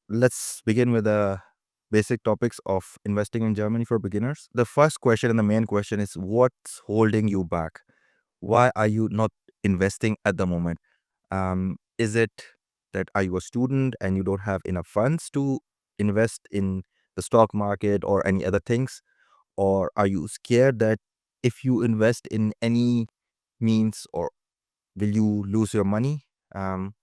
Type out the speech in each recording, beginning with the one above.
let's begin with the basic topics of investing in Germany for beginners. The first question and the main question is, what's holding you back? Why are you not investing at the moment? Is it that are you a student and you don't have enough funds to invest in the stock market or any other things? Or are you scared that if you invest in any means, or will you lose your money?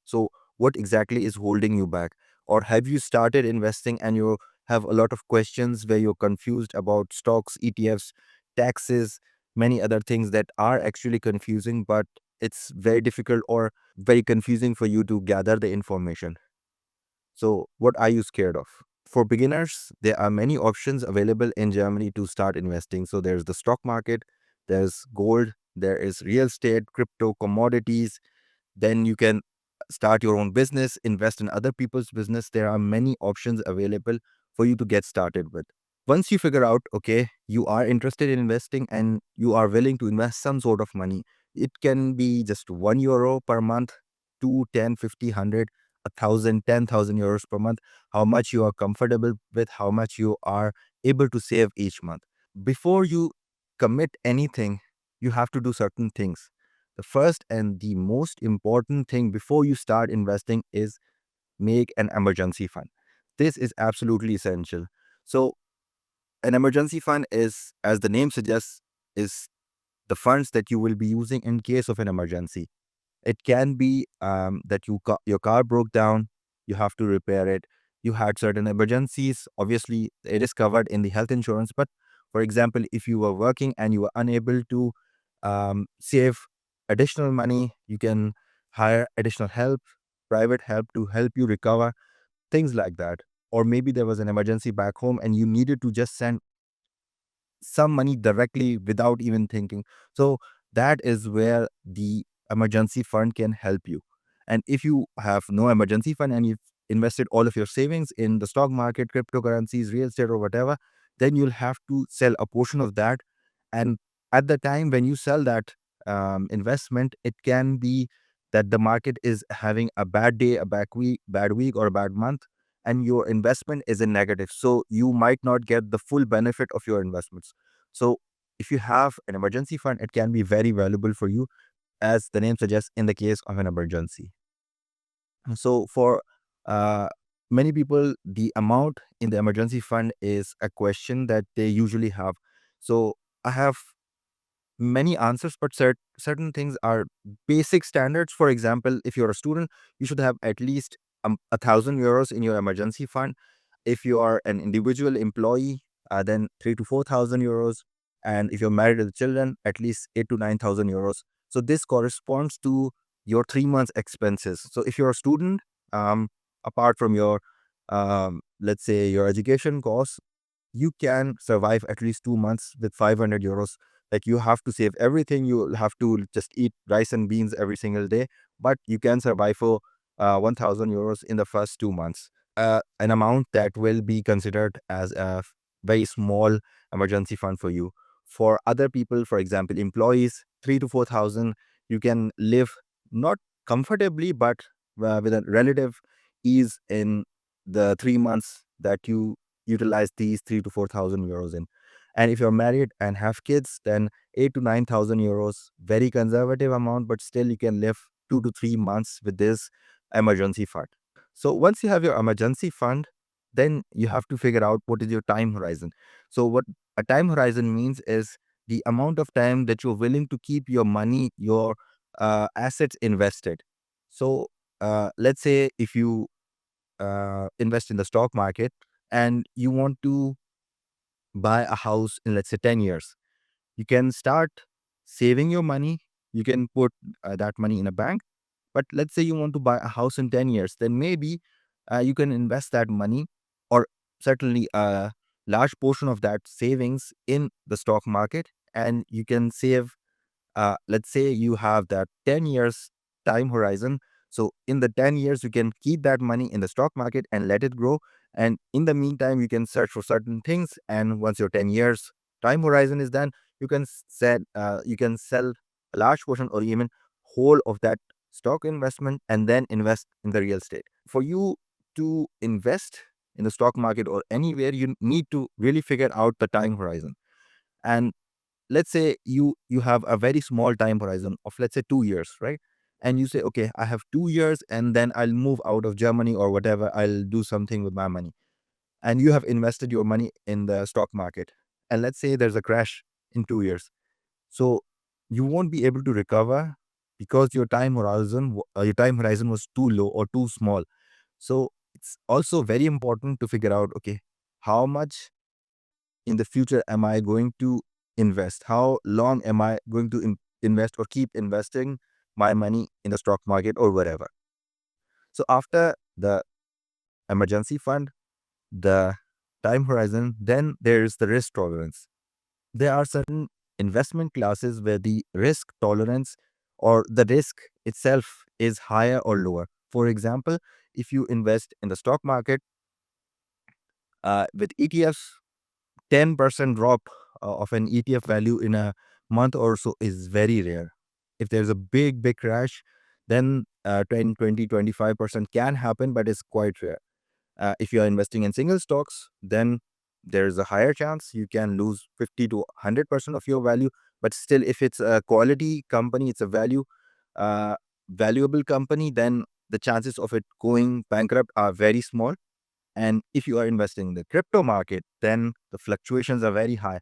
So what exactly is holding you back? Or have you started investing and you have a lot of questions where you're confused about stocks, ETFs, taxes, many other things that are actually confusing, but it's very difficult or very confusing for you to gather the information. So what are you scared of? For beginners, there are many options available in Germany to start investing. So there's the stock market, there's gold, there is real estate, crypto, commodities. Then you can start your own business, invest in other people's business. There are many options available for you to get started with. Once you figure out, okay, you are interested in investing and you are willing to invest some sort of money, it can be just €1 per month, 2, 10, 50, 100, 1,000, 10,000 euros per month, how much you are comfortable with, how much you are able to save each month. Before you commit anything, you have to do certain things. The first and the most important thing before you start investing is make an emergency fund. This is absolutely essential. So, an emergency fund is, as the name suggests, is the funds that you will be using in case of an emergency. It can be that your car broke down, you have to repair it, you had certain emergencies. Obviously, it is covered in the health insurance. But for example, if you were working and you were unable to save additional money, you can hire additional help, private help to help you recover, things like that. Or maybe there was an emergency back home and you needed to just send some money directly without even thinking. So that is where the emergency fund can help you. And if you have no emergency fund and you've invested all of your savings in the stock market, cryptocurrencies, real estate, or whatever, then you'll have to sell a portion of that. And at the time when you sell that investment, it can be that the market is having a bad day, a bad week, or a bad month, and your investment is in negative. So you might not get the full benefit of your investments. So if you have an emergency fund, it can be very valuable for you, as the name suggests, in the case of an emergency. So for uh, many people, the amount in the emergency fund is a question that they usually have. So I have many answers, but certain things are basic standards. For example, if you're a student, you should have at least €1,000 in your emergency fund. If you are an individual employee, then 3 to 4 thousand euros. And if you're married with children, at least 8 to 9 thousand euros. So this corresponds to your 3 months expenses. So if you're a student, apart from your let's say your education costs, you can survive at least 2 months with €500. Like, you have to save everything. You have to just eat rice and beans every single day, but you can survive for €1,000 in the first 2 months. An amount that will be considered as a very small emergency fund for you. For other people, for example, employees, 3 to 4 thousand, you can live not comfortably, but with a relative ease in the 3 months that you utilize these 3 to 4 thousand euros in. And if you're married and have kids, then 8 to 9 thousand euros, very conservative amount, but still you can live 2 to 3 months with this emergency fund. So once you have your emergency fund, then you have to figure out what is your time horizon. So what a time horizon means is the amount of time that you're willing to keep your money, your assets invested. So let's say if you invest in the stock market and you want to buy a house in, let's say, 10 years, you can start saving your money. You can put that money in a bank. But let's say you want to buy a house in 10 years, then maybe you can invest that money, or certainly a large portion of that savings, in the stock market. And you can save, let's say you have that 10 years time horizon. So in the 10 years, you can keep that money in the stock market and let it grow. And in the meantime, you can search for certain things. And once your 10 years time horizon is done, you can sell a large portion or even whole of that stock investment and then invest in the real estate. For you, to invest in the stock market or anywhere, you need to really figure out the time horizon. And let's say you have a very small time horizon of, let's say, 2 years, right? And you say, okay, I have 2 years and then I'll move out of Germany or whatever, I'll do something with my money. And you have invested your money in the stock market, and let's say there's a crash in 2 years. So you won't be able to recover because your time horizon was too low or too small. So it's also very important to figure out, okay, how much in the future am I going to invest? How long am I going to invest or keep investing my money in the stock market or wherever? So after the emergency fund, the time horizon, then there's the risk tolerance. There are certain investment classes where the risk tolerance or the risk itself is higher or lower. For example, if you invest in the stock market with ETFs, 10% drop of an ETF value in a month or so is very rare. If there's a big crash, then 10, 20, 25% can happen, but it's quite rare. If you are investing in single stocks, then there's a higher chance you can lose 50 to 100% of your value. But still, if it's a quality company, it's a uh, valuable company, then the chances of it going bankrupt are very small. And if you are investing in the crypto market, then the fluctuations are very high.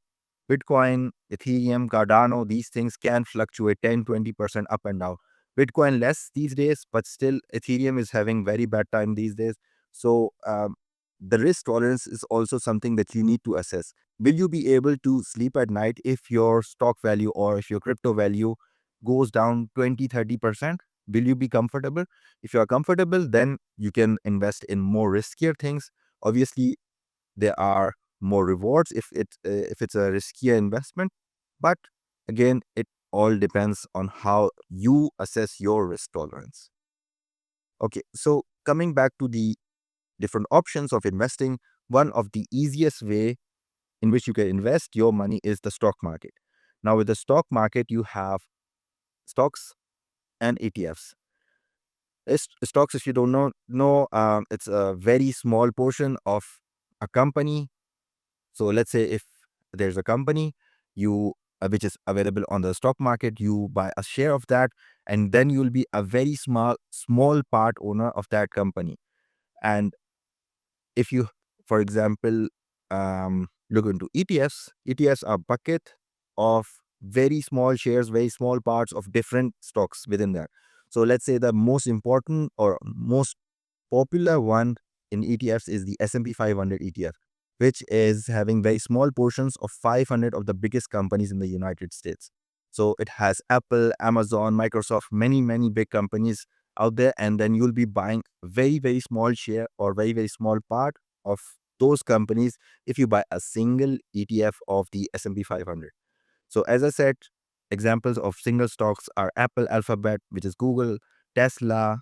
Bitcoin, Ethereum, Cardano, these things can fluctuate 10, 20% up and down. Bitcoin less these days, but still Ethereum is having very bad time these days. So the risk tolerance is also something that you need to assess. Will you be able to sleep at night if your stock value or if your crypto value goes down 20, 30%? Will you be comfortable? If you are comfortable, then you can invest in more riskier things. Obviously, there are more rewards if it's a riskier investment, but again, it all depends on how you assess your risk tolerance. Okay, so coming back to the different options of investing, one of the easiest way in which you can invest your money is the stock market. Now, with the stock market, you have stocks and ETFs. Stocks, if you don't know, it's a very small portion of a company. So let's say if there's a company you which is available on the stock market, you buy a share of that, and then you'll be a very small part owner of that company. And if you, for example, look into ETFs are bucket of very small shares, very small parts of different stocks within that. So let's say the most important or most popular one in ETFs is the S&P 500 ETF, which is having very small portions of 500 of the biggest companies in the United States. So it has Apple, Amazon, Microsoft, many big companies out there, and then you'll be buying very small share or very small part of those companies if you buy a single ETF of the S&P 500. So as I said, examples of single stocks are Apple, Alphabet, which is Google, Tesla,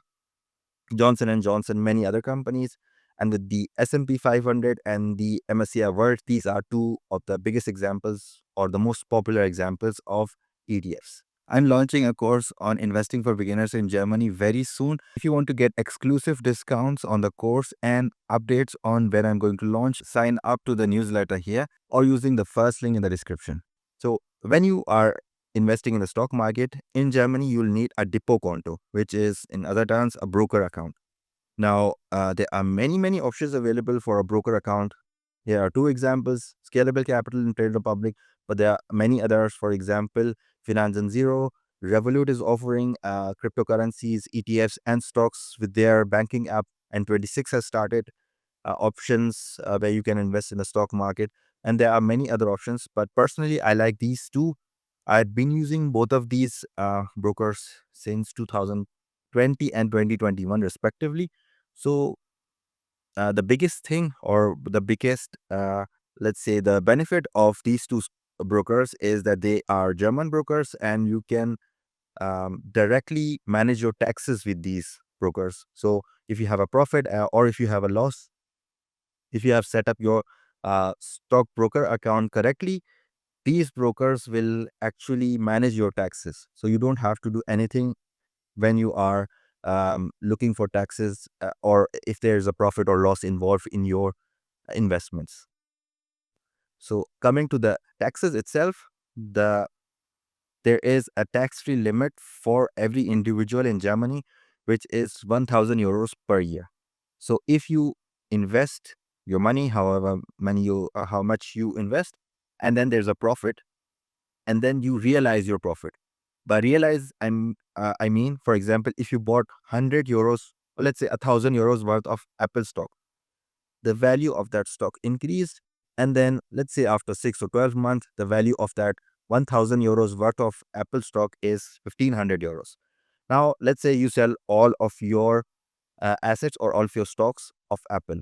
Johnson and Johnson, many other companies. And with the S&P 500 and the MSCI World, these are two of the biggest examples or the most popular examples of ETFs. I'm launching a course on investing for beginners in Germany very soon. If you want to get exclusive discounts on the course and updates on when I'm going to launch, sign up to the newsletter here or using the first link in the description. So when you are investing in the stock market in Germany, you'll need a depot konto, which is in other terms a broker account. Now, there are many options available for a broker account. Here are two examples: Scalable Capital and Trade Republic, but there are many others. For example, Finance and Zero, Revolut is offering cryptocurrencies, ETFs, and stocks with their banking app, and 26 has started options where you can invest in the stock market. And there are many other options, but personally, I like these two. I've been using both of these brokers since 2020 and 2021, respectively. So, the biggest thing or the biggest, let's say, the benefit of these two brokers is that they are German brokers and you can directly manage your taxes with these brokers. So, if you have a profit or if you have a loss, if you have set up your stock broker account correctly, these brokers will actually manage your taxes. So you don't have to do anything when you are looking for taxes or if there's a profit or loss involved in your investments. So coming to the taxes itself, there is a tax-free limit for every individual in Germany, which is 1,000 euros per year. So if you invest your money, how much you invest, and then there's a profit, and then you realize your profit. By realize, I mean, for example, if you bought 100 euros, or let's say 1,000 euros worth of Apple stock, the value of that stock increased, and then let's say after 6 or 12 months, the value of that 1,000 euros worth of Apple stock is 1,500 euros. Now, let's say you sell all of your assets or all of your stocks of Apple.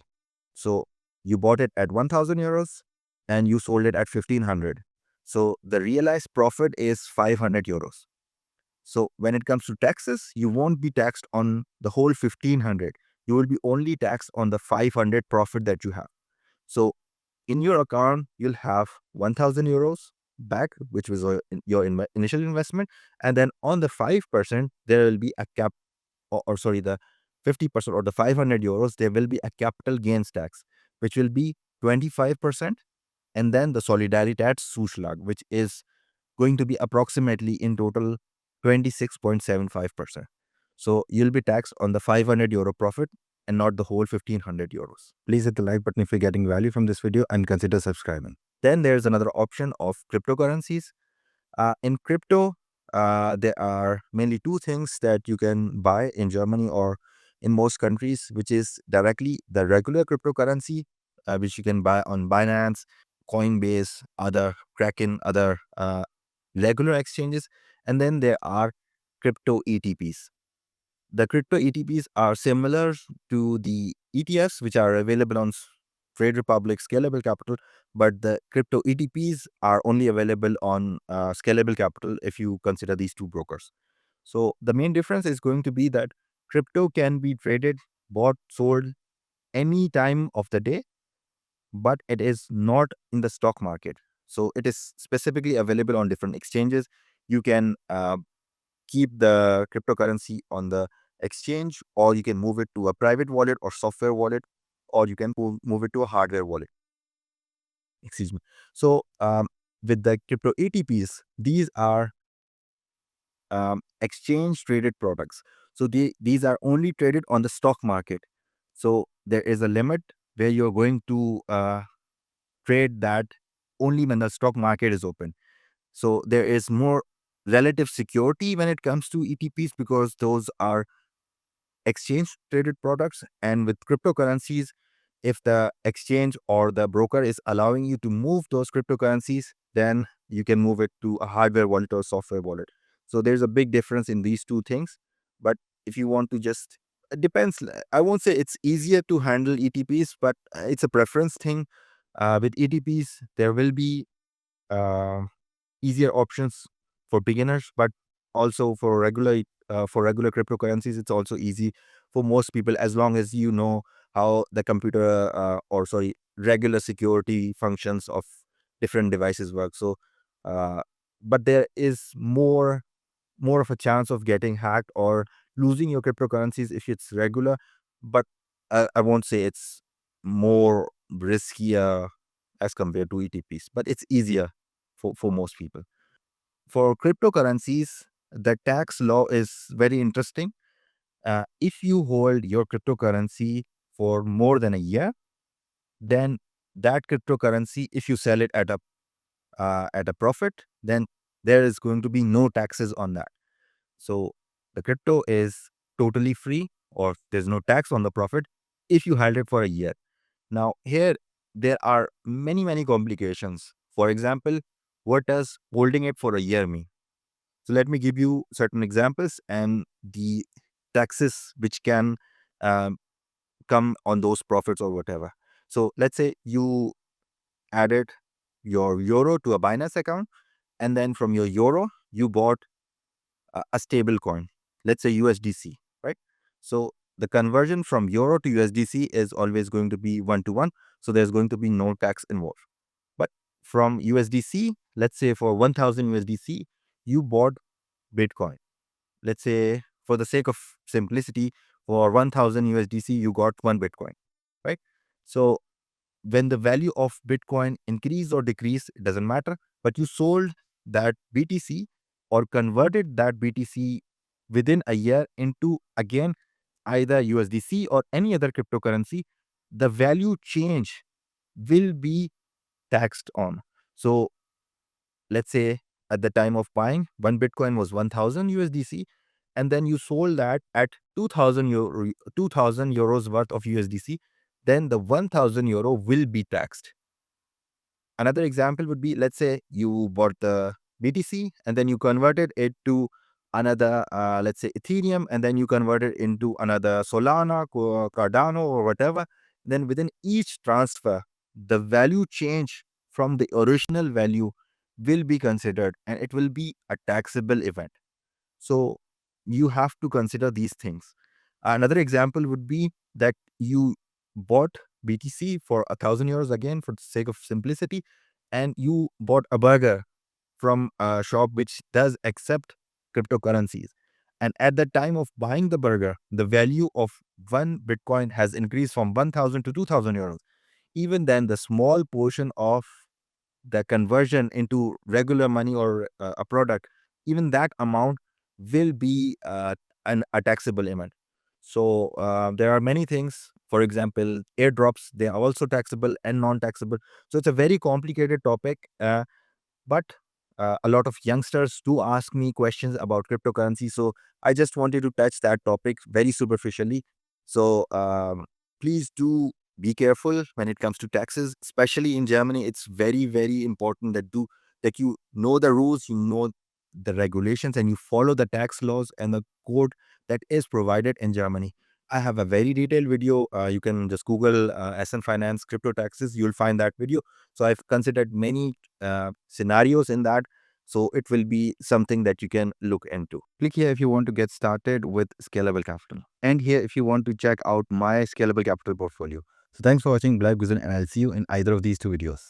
So you bought it at 1,000 euros and you sold it at 1,500. So the realized profit is 500 euros. So when it comes to taxes, you won't be taxed on the whole 1,500. You will be only taxed on the 500 profit that you have. So in your account, you'll have 1,000 euros back, which was your initial investment. And then on the 5%, there will be a cap, or sorry, the 50% or the 500 euros, there will be a capital gains tax, which will be 25%. And then the Solidaritätszuschlag, which is going to be approximately in total 26.75%. So you'll be taxed on the 500 euro profit and not the whole 1,500 euros. Please hit the like button if you're getting value from this video and consider subscribing. Then there's another option of cryptocurrencies. In crypto, there are mainly two things that you can buy in Germany or in most countries, which is directly the regular cryptocurrency, which you can buy on Binance, Coinbase, other Kraken, other regular exchanges. And then there are crypto ETPs. The crypto ETPs are similar to the ETFs, which are available on Trade Republic, Scalable Capital, but the crypto ETPs are only available on Scalable Capital if you consider these two brokers. So the main difference is going to be that crypto can be traded, bought, sold any time of the day, but it is not in the stock market. So it is specifically available on different exchanges. You can keep the cryptocurrency on the exchange, or you can move it to a private wallet or software wallet, or you can move it to a hardware wallet. Excuse me. So with the crypto ETPs, these are exchange traded products. So these are only traded on the stock market. So there is a limit where you're going to trade that only when the stock market is open. So there is more relative security when it comes to ETPs because those are exchange traded products. And with cryptocurrencies, if the exchange or the broker is allowing you to move those cryptocurrencies, then you can move it to a hardware wallet or software wallet. So there's a big difference in these two things. But if you want to just, it depends. I won't say it's easier to handle ETPs, but it's a preference thing. With ETPs, there will be uh, easier options for beginners, but also for regular cryptocurrencies, it's also easy for most people as long as you know how the computer or sorry regular security functions of different devices work. So, but there is more of a chance of getting hacked or losing your cryptocurrencies if it's regular. But I won't say it's more riskier as compared to ETPs, but it's easier for most people. For cryptocurrencies, the tax law is very interesting. If you hold your cryptocurrency for more than a year, then that cryptocurrency, if you sell it at a profit, then there is going to be no taxes on that. So the crypto is totally free, or there's no tax on the profit if you held it for a year. Now here there are many complications. For example, what does holding it for a year mean? So let me give you certain examples and the taxes which can um, come on those profits or whatever. So let's say you added your euro to a Binance account, and then from your euro you bought a stable coin, let's say USDC, right? So the conversion from euro to USDC is always going to be 1 to 1. So there's going to be no tax involved. But from USDC, let's say for 1,000 USDC, you bought Bitcoin, let's say for the sake of simplicity, for 1000 USDC, you got one Bitcoin, right? So when the value of Bitcoin increase or decrease, it doesn't matter, but you sold that BTC or converted that BTC within a year into again either USDC or any other cryptocurrency, the value change will be taxed on. So let's say at the time of buying, one Bitcoin was 1000 USDC, and then you sold that at 2000 euros worth of USDC, then the 1000 euro will be taxed. Another example would be, let's say you bought the BTC and then you converted it to another, let's say Ethereum, and then you converted into another Solana, Cardano, or whatever. Then within each transfer, the value change from the original value will be considered and it will be a taxable event. So you have to consider these things. Another example would be that you bought BTC for 1000 euros, again for the sake of simplicity, and you bought a burger from a shop which does accept cryptocurrencies. And at the time of buying the burger, the value of one Bitcoin has increased from 1000 to 2000 euros. Even then, the small portion of the conversion into regular money or a product, even that amount will be a taxable amount. So there are many things. For example, airdrops, they are also taxable and non-taxable. So it's a very complicated topic. But a lot of youngsters do ask me questions about cryptocurrency. So I just wanted to touch that topic very superficially. So please do be careful when it comes to taxes, especially in Germany. It's very, very important that you know the rules, you know the regulations, and you follow the tax laws and the code that is provided in Germany. I have a very detailed video. You can just Google SN Finance crypto taxes. You'll find that video. So I've considered many scenarios in that. So it will be something that you can look into. Click here if you want to get started with scalable capital. And here if you want to check out my scalable capital portfolio. So thanks for watching Black Guzan, and I'll see you in either of these two videos.